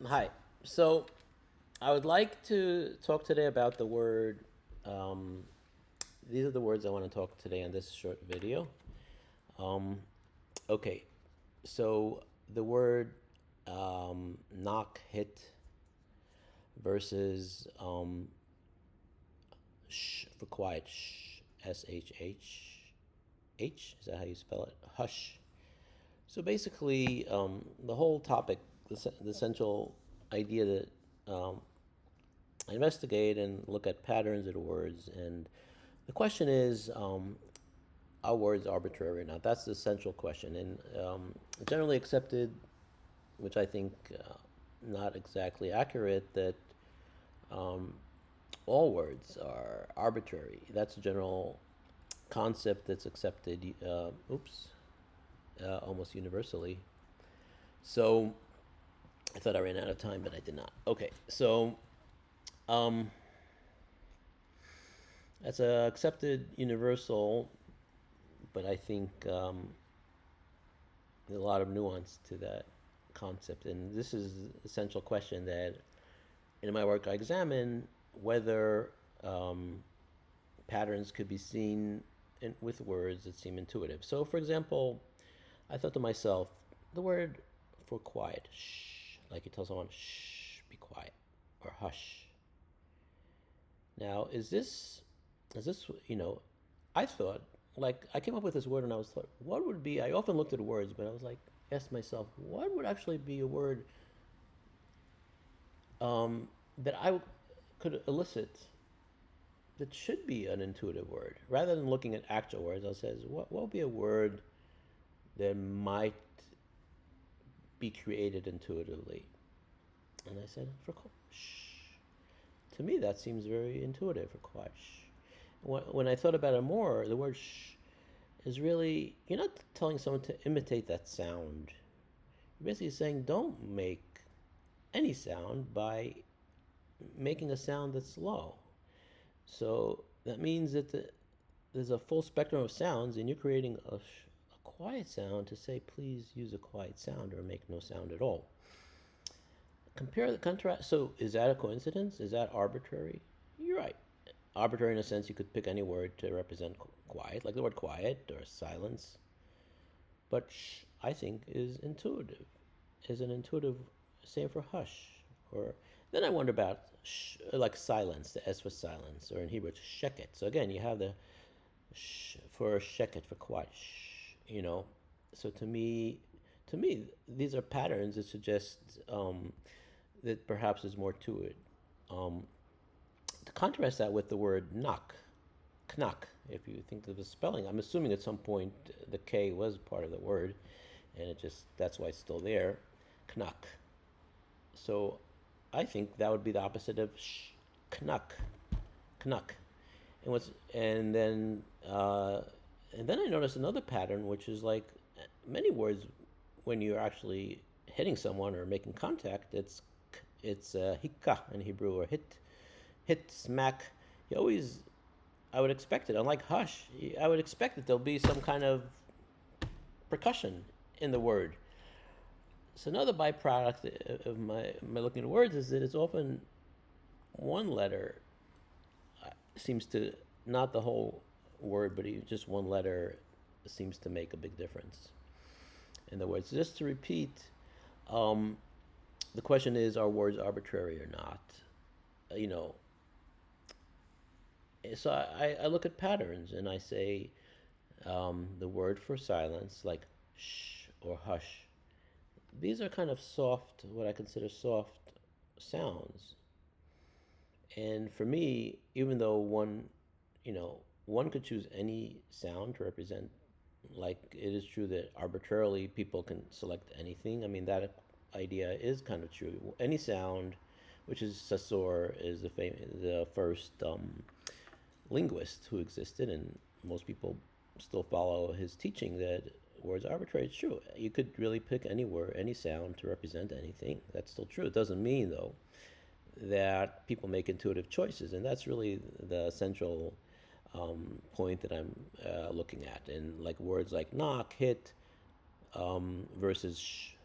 Hi. So I would like to talk today about the word. Um, these are the words I want to talk today in this short video. Um, okay. So the word knock, hit versus sh for quiet. SHH. Is that how you spell it? Hush. So basically, the whole topic, the central idea that investigate and look at patterns of the words. And the question is, are words arbitrary or not? That's the central question. And generally accepted, which I think not exactly accurate, that all words are arbitrary. That's a general concept that's accepted, almost universally. So I thought I ran out of time, but I did not. Okay, so um, that's a accepted universal, but I think there's a lot of nuance to that concept. And this is the essential question that in my work I examine whether patterns could be seen with words that seem intuitive. So, for example, I thought to myself, the word for quiet, shh, like you tell someone, shh, be quiet, or hush. Now, is this, I thought, like, I came up with this word and I was thought, what would be, I often looked at words, but I was like, asked myself, what would actually be a word that could elicit that should be an intuitive word? Rather than looking at actual words, I says, what would be a word that might be created intuitively? And I said, for shh. To me, that seems very intuitive for quiet. Shh. When I thought about it more, the word shh is really, you're not telling someone to imitate that sound. You're basically saying don't make any sound by making a sound that's low. So that means that there's a full spectrum of sounds, and you're creating a quiet sound to say, please use a quiet sound or make no sound at all. Compare the contrast. So is that a coincidence? Is that arbitrary? You're right. Arbitrary in a sense, you could pick any word to represent quiet, like the word quiet or silence. But shh, I think, is intuitive, is an intuitive, same for hush. Or then I wonder about like silence, the S for silence, or in Hebrew it's sheket. So again, you have the sh for sheket for quiet. Shh. So to me, these are patterns that suggest that perhaps there's more to it. Um, to contrast that with the word knock, knack, if you think of the spelling, I'm assuming at some point the K was part of the word, and that's why it's still there, knack. So I think that would be the opposite of knack, knack. And then I noticed another pattern, which is like many words, when you're actually hitting someone or making contact, it's hikka in Hebrew, or hit, smack. You always, I would expect it. Unlike hush, I would expect that there'll be some kind of percussion in the word. So another byproduct of my looking at words is that it's often one letter seems to, not the whole word, but just one letter seems to make a big difference in the words. Just to repeat, um, the question is, are words arbitrary or not? You know, so I look at patterns and I say the word for silence, like shh or hush, these are kind of soft, what I consider soft sounds. And for me, even though one could choose any sound to represent, like it is true that arbitrarily people can select anything. I mean, that idea is kind of true. Any sound, which is Saussure, is the first linguist who existed, and most people still follow his teaching that words are arbitrary. It's true. You could really pick any word, any sound to represent anything. That's still true. It doesn't mean, though, that people make intuitive choices, and that's really the central point that I'm looking at. And like words like knock, hit, versus